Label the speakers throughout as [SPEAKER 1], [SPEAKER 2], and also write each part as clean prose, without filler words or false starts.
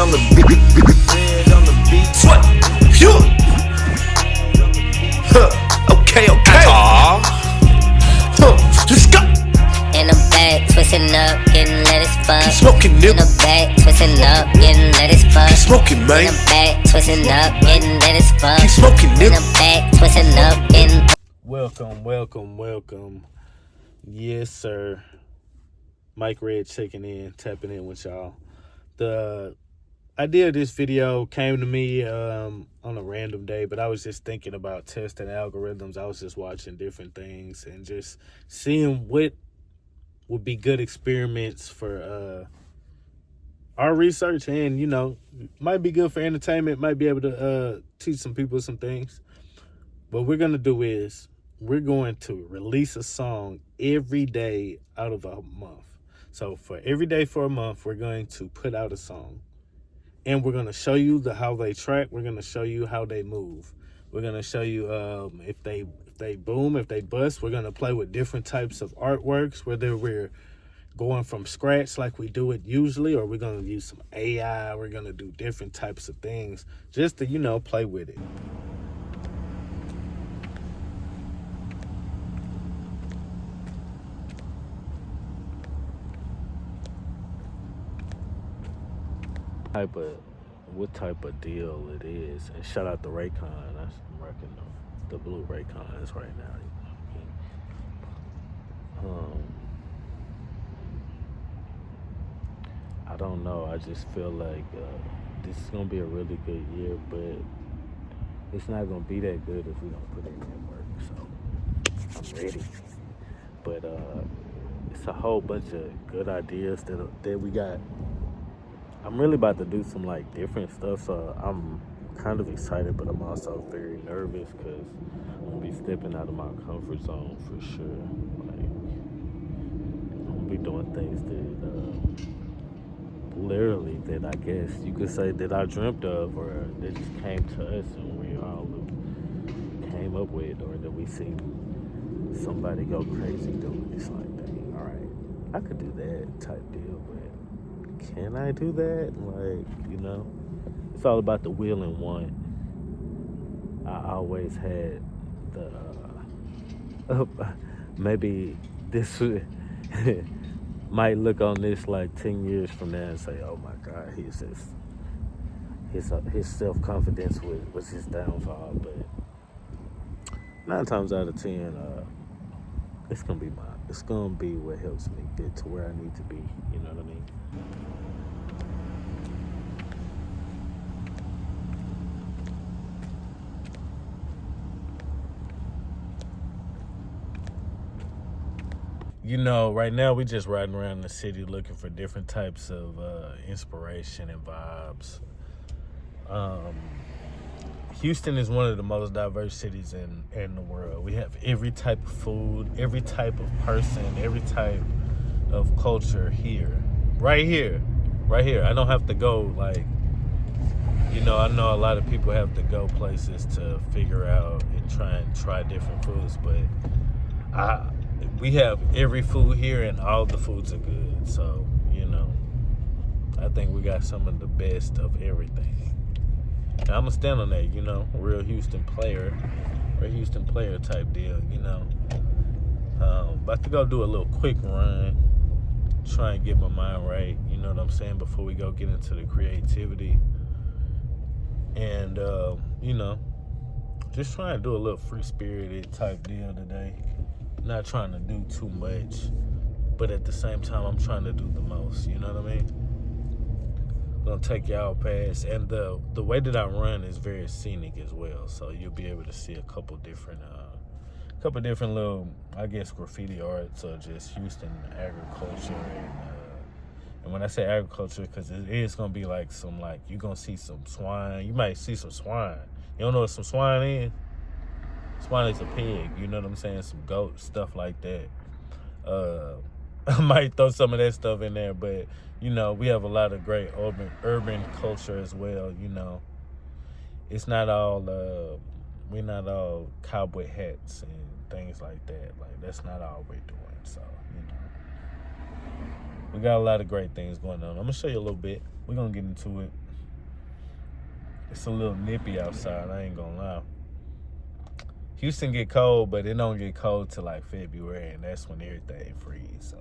[SPEAKER 1] on the beat. Red on the beat. What? Phew. Okay. Let's go.
[SPEAKER 2] In the back, twisting up, getting lit as fuck.
[SPEAKER 1] Smoking,
[SPEAKER 2] In
[SPEAKER 1] nigga.
[SPEAKER 2] the back, twisting up, getting lit as fuck.
[SPEAKER 1] Smoking,
[SPEAKER 2] In
[SPEAKER 1] man.
[SPEAKER 2] the back, twisting up, getting lit as fuck.
[SPEAKER 1] Keep smoking,
[SPEAKER 2] In
[SPEAKER 1] nigga.
[SPEAKER 2] the back, twisting up, getting.
[SPEAKER 3] Welcome. Yes, sir. Mike Red checking in, tapping in with y'all. The idea of this video came to me on a random day, but I was just thinking about testing algorithms. I was just watching different things and just seeing what would be good experiments for our research, and might be good for entertainment, might be able to teach some people some things. What we're gonna do is we're going to release a song every day out of a month. So for every day for a month, we're going to put out a song, and we're going to show you how they track. We're going to show you how they move. We're going to show you if they boom, if they bust. We're going to play with different types of artworks, whether we're going from scratch like we do it usually, or we're going to use some AI. We're going to do different types of things just to play with it. What type of deal it is, and shout out to Raycon. I'm rocking the blue Raycons right now. I don't know. I just feel like this is gonna be a really good year, but it's not gonna be that good if we don't put in that work. So I'm ready, but it's a whole bunch of good ideas that we got. I'm really about to do some different stuff, so I'm kind of excited, but I'm also very nervous because I'm gonna be stepping out of my comfort zone for sure. I'm gonna be doing things that that I guess you could say that I dreamt of, or that just came to us and we all came up with, or that we see somebody go crazy doing. It's dang, all right, I could do that type deal, but can I do that? It's all about the will and want. I always had the maybe this might look on this 10 years from now and say, oh my God, his self-confidence was his downfall. But 9 times out of 10, it's gonna be what helps me get to where I need to be. You know what I mean? Right now we just riding around the city looking for different types of inspiration and vibes. Houston is one of the most diverse cities in the world. We have every type of food, every type of person, every type of culture here. Right here. I don't have to go I know a lot of people have to go places to figure out and try different foods, but we have every food here, and all the foods are good. So, I think we got some of the best of everything. And I'm going to stand on that, real Houston player type deal, About to go do a little quick run, try and get my mind right, you know what I'm saying, before we go get into the creativity. And, just trying to do a little free-spirited type deal today. Not trying to do too much, but at the same time, I'm trying to do the most. You know what I mean? I'm gonna take y'all past, and the way that I run is very scenic as well. So you'll be able to see a couple different little, I guess, graffiti arts, or just Houston agriculture, and when I say agriculture, because it is gonna be you're gonna see some swine. You might see some swine. You don't know what some swine is? Swine is a pig, you know what I'm saying? Some goats, stuff like that. I might throw some of that stuff in there, but we have a lot of great urban culture as well. It's not all we're not all cowboy hats and things like that. That's not all we're doing. So we got a lot of great things going on. I'm gonna show you a little bit. We're gonna get into it. it's a little nippy outside, I ain't gonna lie. Houston get cold, but it don't get cold till like February, and that's when everything freeze. So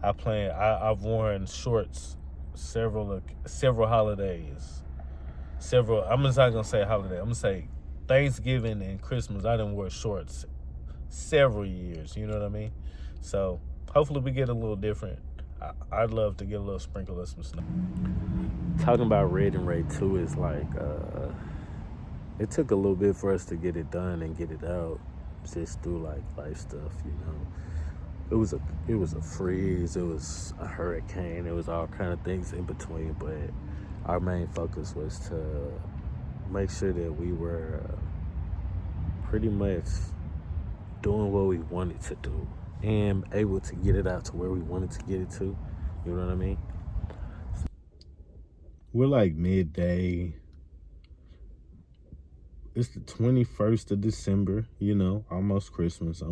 [SPEAKER 3] I've worn shorts several holidays. I'm just not gonna say holiday. I'm gonna say Thanksgiving and Christmas. I done wore shorts several years. You know what I mean? So hopefully we get a little different. I'd love to get a little sprinkle of some snow. Talking about Red and Ray 2 is like, it took a little bit for us to get it done and get it out, just through like life stuff, you know. It was a freeze, it was a hurricane, it was all kind of things in between, but our main focus was to make sure that we were pretty much doing what we wanted to do and able to get it out to where we wanted to get it to. You know what I mean? We're like midday. It's the 21st of December, you know, almost Christmas. A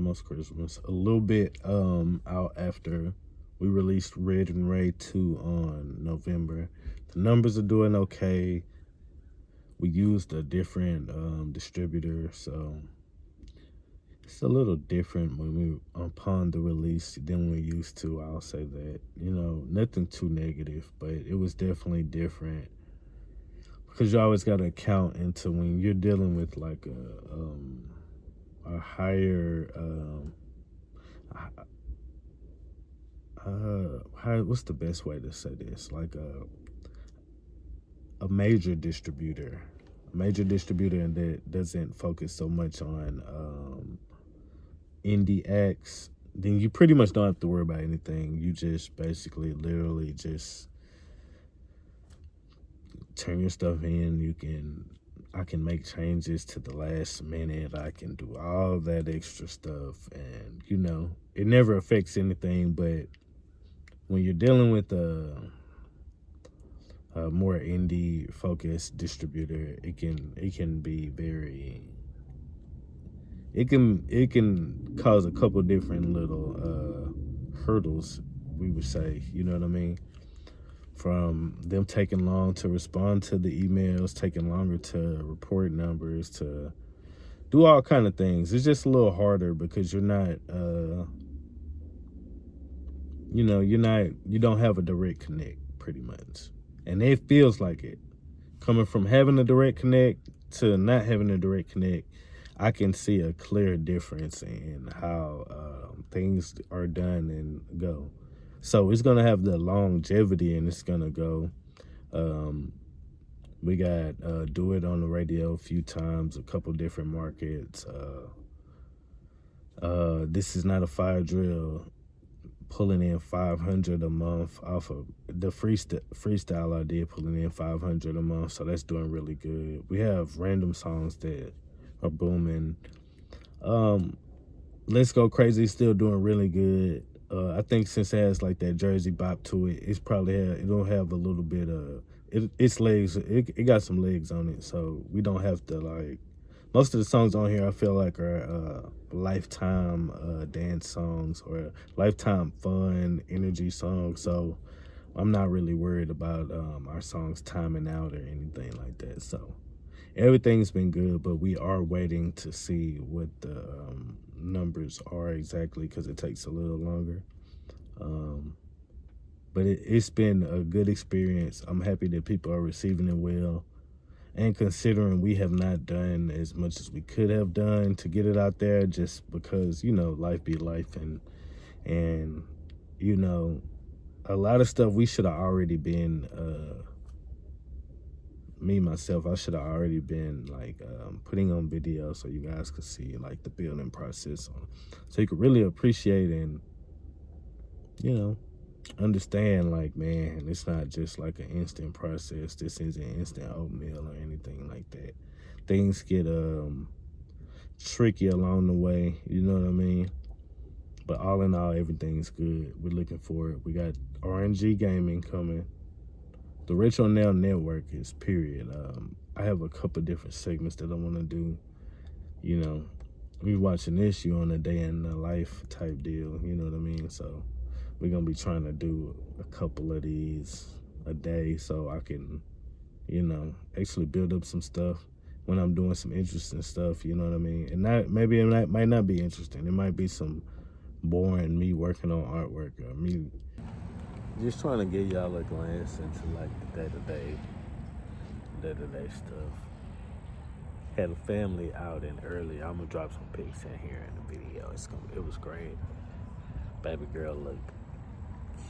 [SPEAKER 3] little bit out after we released Red and Ray 2 on November. The numbers are doing okay. We used a different distributor, so it's a little different when we upon the release than we used to. I'll say that, you know, nothing too negative, but it was definitely different because you always got to count into when you're dealing with like a higher what's the best way to say this? Like a major distributor, and that doesn't focus so much on indie acts, then you pretty much don't have to worry about anything. You just basically literally just turn your stuff in. I can make changes to the last minute. I can do all that extra stuff, and you know, it never affects anything. But when you're dealing with a more indie focused distributor, it can be very, it can cause a couple different little hurdles, we would say, you know what I mean? From them taking long to respond to the emails, taking longer to report numbers, to do all kind of things. It's just a little harder because you're not, you don't have a direct connect pretty much. And it feels like it. Coming from having a direct connect to not having a direct connect, I can see a clear difference in how things are done and go. So it's going to have the longevity, and it's going to go. We got Do It on the radio a few times, a couple different markets. This Is Not a Fire Drill, pulling in 500 a month off of the freestyle I did, pulling in 500 a month. So that's doing really good. We have random songs that are booming. Let's Go Crazy still doing really good. I think since it has like that Jersey bop to it, it'll have a little bit of its legs. It got some legs on it, so we don't have to like. Most of the songs on here I feel like are lifetime dance songs or lifetime fun energy songs. So I'm not really worried about our songs timing out or anything like that. So everything's been good, but we are waiting to see what the numbers are exactly because it takes a little longer. But it's been a good experience. I'm happy that people are receiving it well. And considering we have not done as much as we could have done to get it out there, just because, you know, life be life, and you know, a lot of stuff we should have already been, me, myself, I should have already been like putting on video so you guys could see like the building process, so you could really appreciate and, you know, understand like, man, it's not just like an instant process. This isn't instant oatmeal or anything like that. Things get tricky along the way, you know what I mean? But all in all, everything's good. We're looking forward. We got RNG Gaming coming. The Retro Now Network is period. I have a couple different segments that I want to do. You know, we watching this, you on a day in the life type deal, you know what I mean? So we're going to be trying to do a couple of these a day so I can you know, actually build up some stuff when I'm doing some interesting stuff, you know what I mean? And that maybe it might not be interesting. It might be some boring me working on artwork or me just trying to get y'all a glance into like the day-to-day stuff. Had a family outing early. I'm gonna drop some pics in here in the video. It was great. Baby girl looked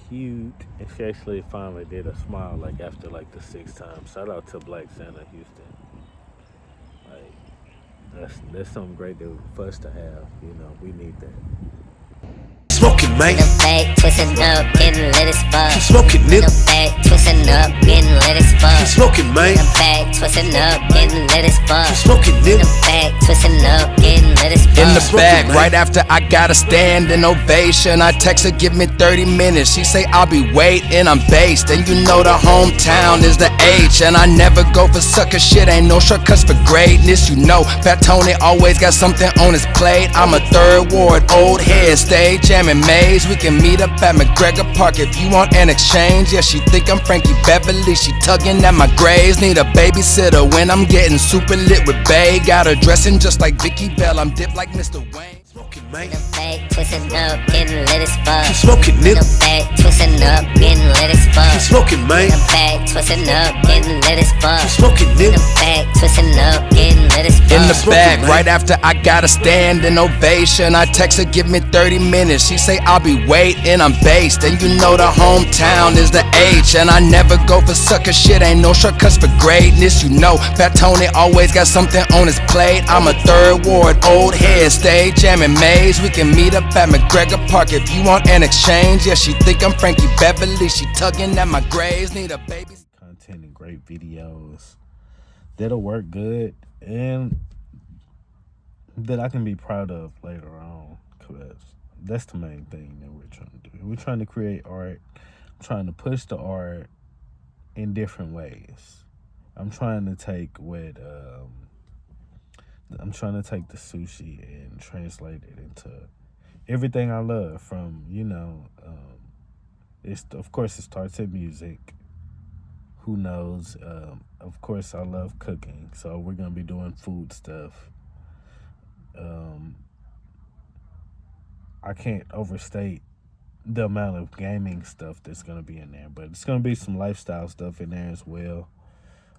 [SPEAKER 3] cute, and she actually finally did a smile like after like the 6th time. Shout out to Black Santa Houston. Like that's something great for us to have. You know, we need that.
[SPEAKER 1] Smoking, man.
[SPEAKER 2] The bag twisting up, getting lit as fuck.
[SPEAKER 1] Smoking,
[SPEAKER 2] The
[SPEAKER 1] nigga.
[SPEAKER 2] bag twisting up, getting lit as fuck.
[SPEAKER 1] Smoking, man.
[SPEAKER 2] The bag twisting up, getting lit as fuck.
[SPEAKER 1] Smoking,
[SPEAKER 2] The
[SPEAKER 1] nigga.
[SPEAKER 2] bag twisting up, getting lit as fuck.
[SPEAKER 4] In the
[SPEAKER 1] Smoking,
[SPEAKER 4] back,
[SPEAKER 1] man.
[SPEAKER 4] right after I got a standing ovation. I text her, give me 30 minutes. She say I'll be waiting, I'm based. And you know the hometown is the H. And I never go for sucker shit, ain't no shortcuts for greatness. You know, Fat Tony always got something on his plate. I'm a 3rd ward, old head, stay jamming maze. We can meet up at McGregor Park if you want an exchange. Yeah, she think I'm Frankie Beverly, she tugging at my grays. Need a babysitter when I'm getting super lit with Bay. Got her dressing just like Vicky Bell, I'm dipped like Mr. Wayne.
[SPEAKER 1] Smoking, man.
[SPEAKER 2] The bag twisting up, getting lit as fuck.
[SPEAKER 1] Smoking,
[SPEAKER 2] The
[SPEAKER 1] nigga.
[SPEAKER 2] bag twisting up, getting lit as fuck.
[SPEAKER 1] Smoking, man.
[SPEAKER 2] The bag twisting up, getting lit as fuck.
[SPEAKER 1] Smoking,
[SPEAKER 2] The
[SPEAKER 1] nigga.
[SPEAKER 2] bag twisting up, getting lit as fuck.
[SPEAKER 4] In the
[SPEAKER 1] Smoking,
[SPEAKER 4] back,
[SPEAKER 1] man.
[SPEAKER 4] right after I got a standing ovation. I text her, give me 30 minutes. She say I'll be waiting, I'm based. And you know the hometown is the H. And I never go for sucker shit, ain't no shortcuts for greatness. You know, Fat Tony always got something on his plate. I'm a 3rd ward, old head, stay jamming maze. We can meet up at McGregor Park if you want an exchange. Yeah, she think I'm Frankie Beverly, she tugging at my grays. Need a baby.
[SPEAKER 3] Content and great videos that'll work good and that I can be proud of later on, because that's the main thing that we're trying to do. We're trying to create art, trying to push the art in different ways. I'm trying to take the sushi and translate it into everything I love. From, you know, of course it starts at music. Who knows? Of course I love cooking, so we're gonna be doing food stuff. I can't overstate the amount of gaming stuff that's gonna be in there, but it's gonna be some lifestyle stuff in there as well.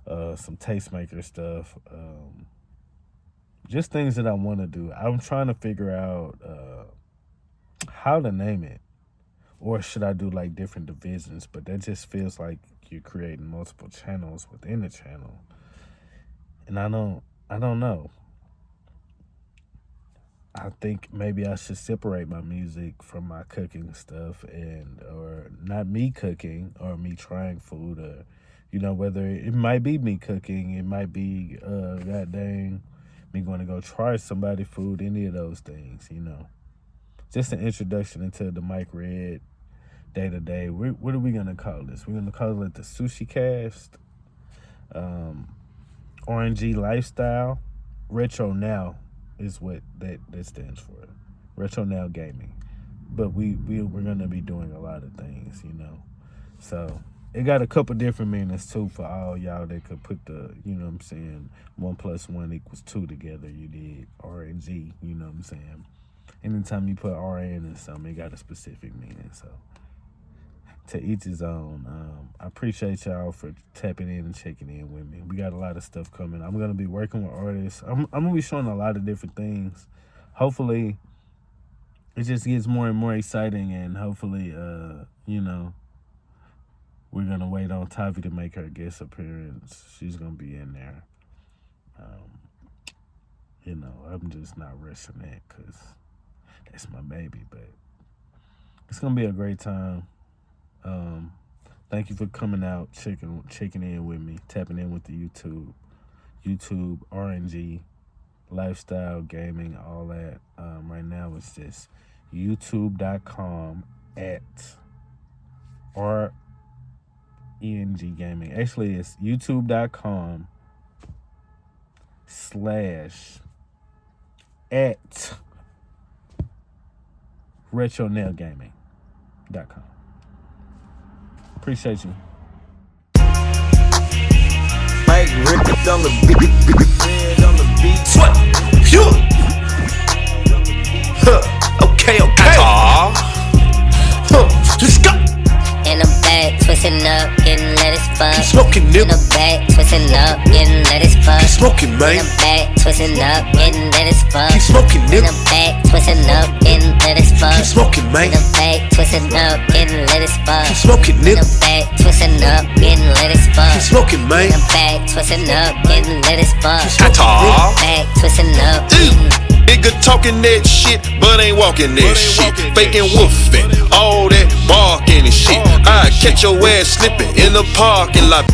[SPEAKER 3] Some tastemaker stuff. Just things that I want to do. I'm trying to figure out how to name it, or should I do like different divisions? But that just feels like you're creating multiple channels within the channel, and I don't know. I think maybe I should separate my music from my cooking stuff, or not me cooking or me trying food, or, you know, whether it might be me cooking, it might be god dang me going to go try somebody's food, any of those things, you know. Just an introduction into the Mike Red day-to-day. What are we going to call this? We're going to call it the Sushi Cast, RNG Lifestyle, Retro Now is what that stands for. Retro Now Gaming. But we're going to be doing a lot of things, you know. So it got a couple different meanings too for all y'all that could put the, you know what I'm saying, 1 + 1 = 2 together. You did RNG, you know what I'm saying. Anytime you put RN in something, it got a specific meaning. So to each his own. I appreciate y'all for tapping in and checking in with me. We got a lot of stuff coming. I'm gonna be working with artists. I'm gonna be showing a lot of different things. Hopefully it just gets more and more exciting, and hopefully you know, we're gonna wait on Tavi to make her guest appearance. She's gonna be in there. You know, I'm just not rushing that because that's my baby, but it's gonna be a great time. Thank you for coming out, checking in with me, tapping in with the YouTube, RNG, lifestyle, gaming, all that. Right now it's just youtube.com/RNG gaming. Actually, it's youtube.com/RetroNailGaming.com. Appreciate you.
[SPEAKER 1] Mike Red on the beat. Red on the beat.
[SPEAKER 5] Sweat. Phew. Okay. Let's go.
[SPEAKER 2] In the back, twisting up, getting lit as fuck.
[SPEAKER 5] Keep smoking,
[SPEAKER 2] In
[SPEAKER 5] nigga.
[SPEAKER 2] the back, twisting up, getting lit as fuck.
[SPEAKER 5] Keep smoking,
[SPEAKER 2] In
[SPEAKER 5] man.
[SPEAKER 2] the back, twisting up, getting lit as fuck.
[SPEAKER 5] Keep smoking,
[SPEAKER 2] In
[SPEAKER 5] nigga.
[SPEAKER 2] the back, twisting up, getting lit as fuck.
[SPEAKER 5] Keep smoking,
[SPEAKER 2] In
[SPEAKER 5] man.
[SPEAKER 2] the back, twisting up, getting lit as fuck.
[SPEAKER 5] Keep smoking,
[SPEAKER 2] In
[SPEAKER 5] nigga.
[SPEAKER 2] the back, twisting up, getting lit as fuck.
[SPEAKER 5] Keep smoking,
[SPEAKER 2] In
[SPEAKER 5] man.
[SPEAKER 2] the back, twisting up, getting lit as fuck.
[SPEAKER 5] Qatar.
[SPEAKER 2] Back, twisting up.
[SPEAKER 6] Nigga talking that shit, but ain't walking that shit. Faking woofing, all that barking and shit. I catch your ass slipping in the parking lot.